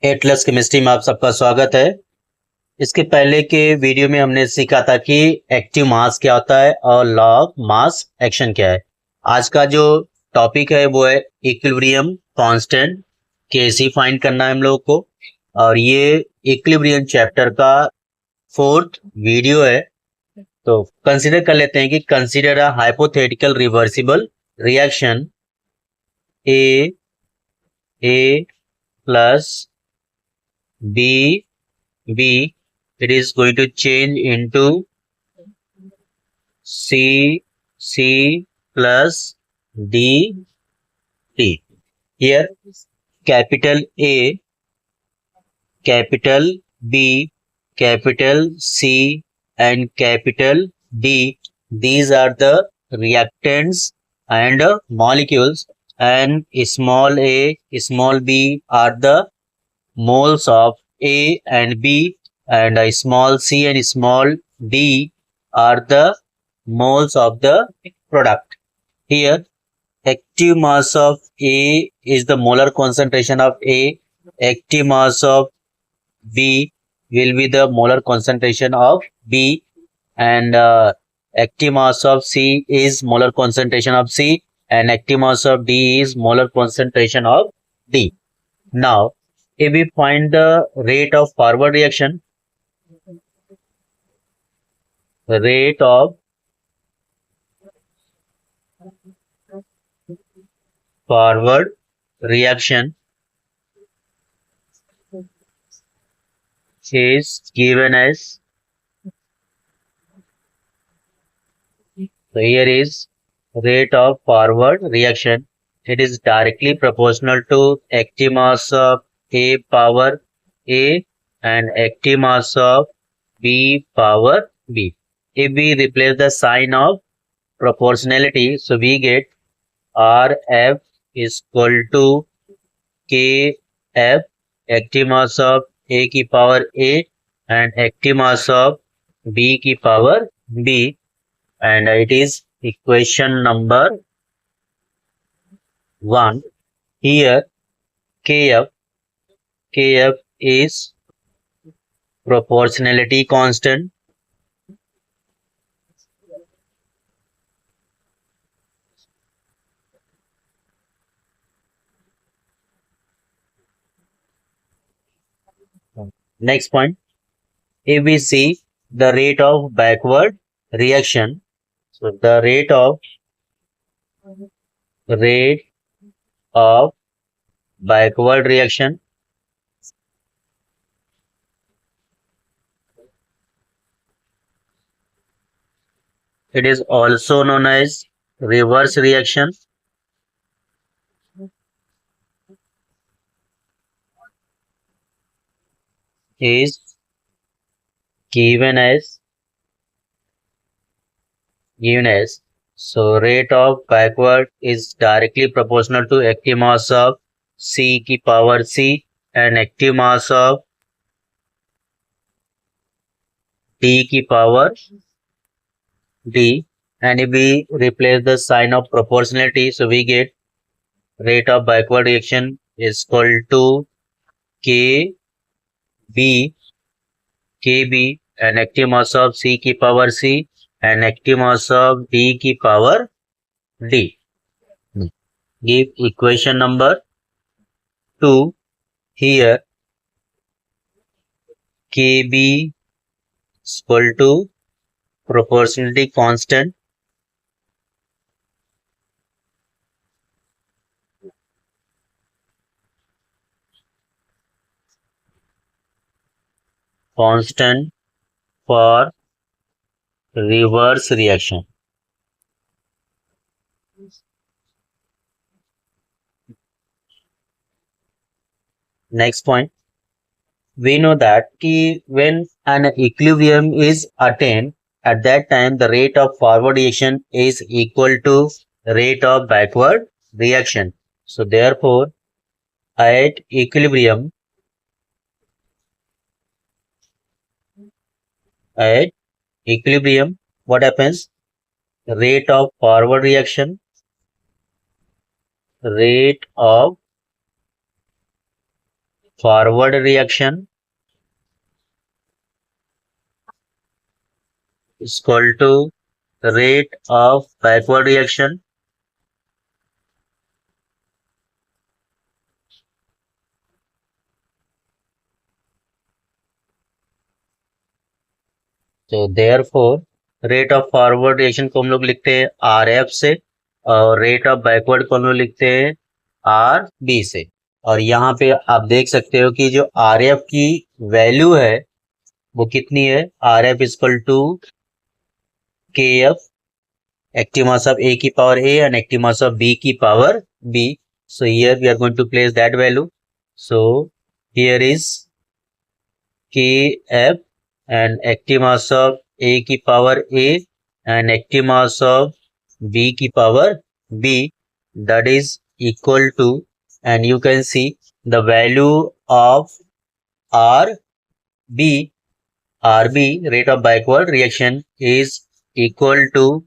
Atlas chemistry में आप सबका स्वागत है। इसके पहले के वीडियो में हमने सीखा था कि एक्टिव मास क्या होता है और लॉ ऑफ मास एक्शन क्या है। आज का जो टॉपिक है वो है इक्विलिब्रियम कांस्टेंट कैसे फाइंड करना है हम लोगों को, और ये इक्विलिब्रियम चैप्टर का 4th वीडियो है। तो कंसीडर कर लेते हैं कि consider a hypothetical reversible reaction A plus B, it is going to change into C plus D. Here, capital A, capital B, capital C, and capital D. These are the reactants and molecules, and small a, small b are the moles of A and B, and a small c and small d are the moles of the product. Here, active mass of A is the molar concentration of A, active mass of B will be the molar concentration of B, and active mass of C is molar concentration of C, and active mass of D is molar concentration of D. Now, if we find the rate of forward reaction, rate of forward reaction is given as, so here is rate of forward reaction. It is directly proportional to active mass of A power A and active mass of B power B. If we replace the sign of proportionality, so we get RF is equal to KF, active mass of A की power A and active mass of B की power B, and it is equation number 1. Here KF is proportionality constant. Next point, if we see the rate of backward reaction, so the rate of backward reaction it is also known as reverse reaction, is given as so rate of backward is directly proportional to active mass of C की power C and active mass of D की power D, and if we replace the sign of proportionality, so we get rate of backward reaction is equal to KB, and active mass of C की power C and active mass of D की power D. Give equation number 2. Here KB is equal to proportionality constant for reverse reaction. Next point, we know that when an equilibrium is attained, at that time the rate of forward reaction is equal to rate of backward reaction. So therefore, at equilibrium, what happens? Rate of forward reaction, rate of forward reaction is equal to rate of backward reaction. तो therefore rate of forward reaction को हम लोग लिखते हैं R F से और rate of backward को हम लोग लिखते हैं आर बी से। और यहाँ पे आप देख सकते हो कि जो आर एफ की वैल्यू है वो कितनी है, आर एफ इक्वल टू के F active mass of A की power A and active mass of B की power B. So here we are going to place that value. So here is Kf and active mass of A की power A and active mass of B की power B, that is equal to, and you can see the value of RB, rate of backward reaction, is equal to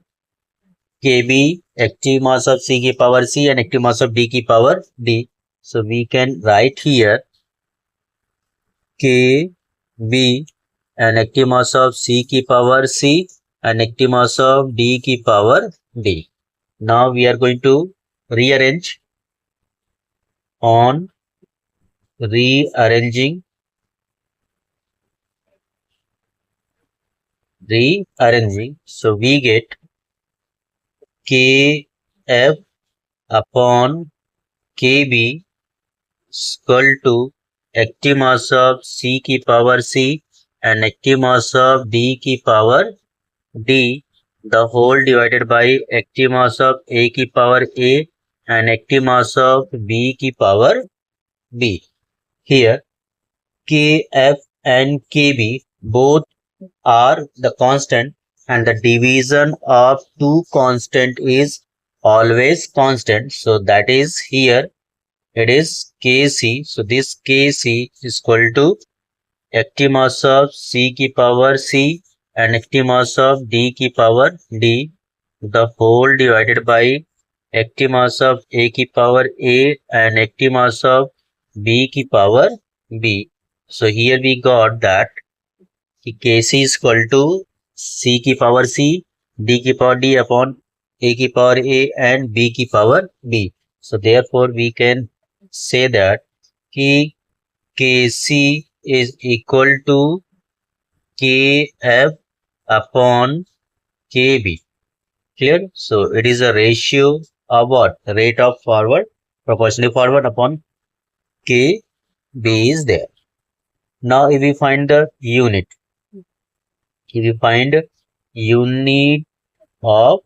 Kb active mass of C की power C and active mass of D की power D. So we can write here Kb and active mass of C की power C and active mass of D की power D. Now we are going to rearrange. On rearranging, so we get Kf upon Kb equal to active mass of C की power C and active mass of D की power D, the whole divided by active mass of A की power A and active mass of B की power B. Here Kf and Kb both are the constant and the division of two constant is always constant. So that is here it is Kc. So this Kc is equal to active mass of C की power C and active mass of D की power D, the whole divided by active mass of A की power A and active mass of B की power B. So here we got that Kc is equal to C की power C, D की power D upon A की power A and B की power B. So therefore we can say that Kc is equal to Kf upon Kb. Clear? So it is a ratio of what? Rate of forward, proportionally forward upon Kb is there. Now if we find the unit, of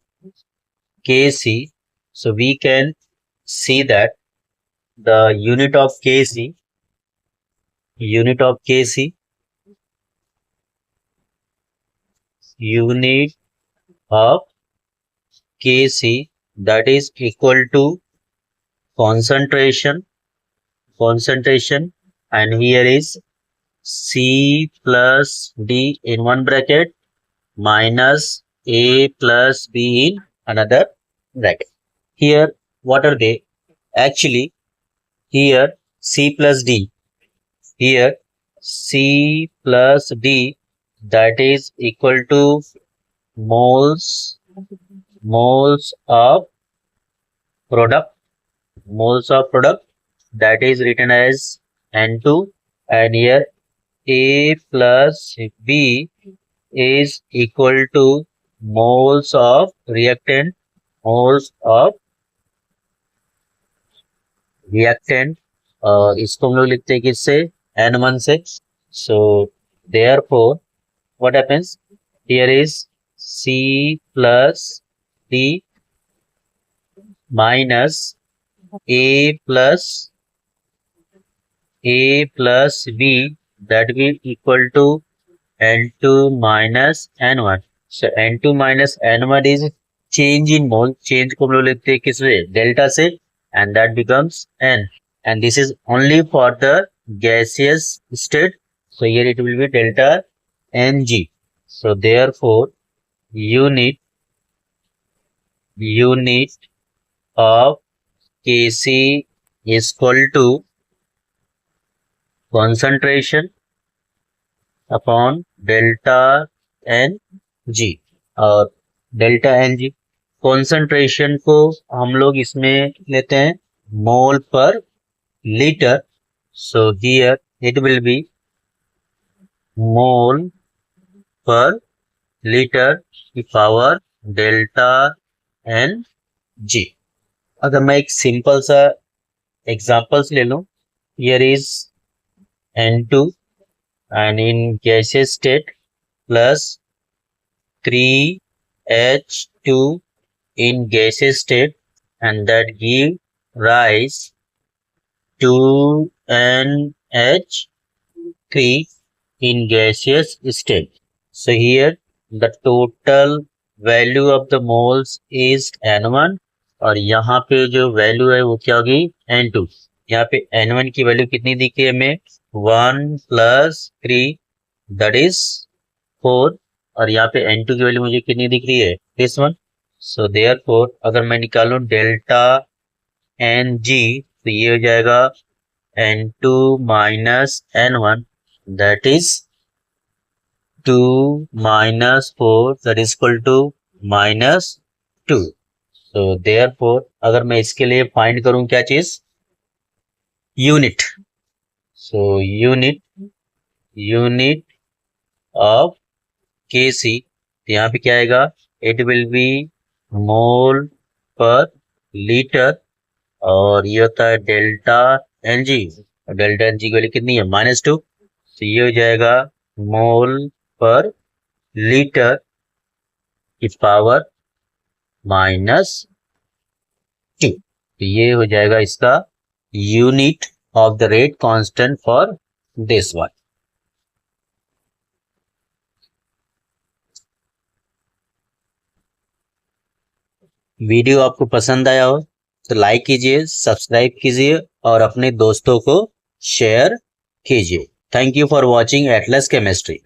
Kc, so we can see that the unit of Kc, unit of Kc, that is equal to concentration, and here is C plus D in one bracket minus A plus B in another bracket. Here what are they? Actually here C plus D, that is equal to moles of product, that is written as N2, and here A plus B is equal to moles of reactant, इसको हम लोग लिखते हैं किससे, N1 से. So therefore what happens, here is C plus D minus A plus B, that will equal to N2 minus N1. So N2 minus N1 is change in mole, change को हम लोग लिखते हैं किससे, डेल्टा से, and that becomes N, and this is only for the gaseous state. So here it will be delta Ng. So therefore unit of Kc is equal to concentration upon delta N G. और delta N जी concentration को हम लोग इसमें लेते हैं mole per litre. So here it will be mole per litre की power delta N जी। अगर मैं एक सिंपल सा एग्जांपल्स ले लूं, here is N2 and in gaseous state plus 3H2 in gaseous state, and that give rise to NH3 in gaseous state. So here the total value of the moles is N1 और यहाँ पे जो value है वो क्या होगी N2। यहाँ पे N1 की वैल्यू कितनी दिखी है हमें 1 + 3 दैट इज 4 और यहाँ पे N2 की वैल्यू मुझे कितनी दिख रही है दिस वन। सो देयरफॉर अगर मैं निकालूं डेल्टा एन जी तो ये हो जाएगा N2 - N1 that is 2 - 4 that is equal to -2। तो देयरफॉर अगर मैं इसके लिए फाइंड करूं क्या चीज unit. So unit of Kc यहाँ पे क्या आएगा it will be mole per litre और ये होता है delta N G. Delta N G की वैल्यू कितनी है -2। तो ये हो जाएगा मोल पर लीटर की पावर -2। तो ये हो जाएगा इसका unit of the rate constant for this one. Video आपको पसंद आया हो तो लाइक कीजिए, सब्सक्राइब कीजिए और अपने दोस्तों को शेयर कीजिए। Thank you for watching Atlas chemistry.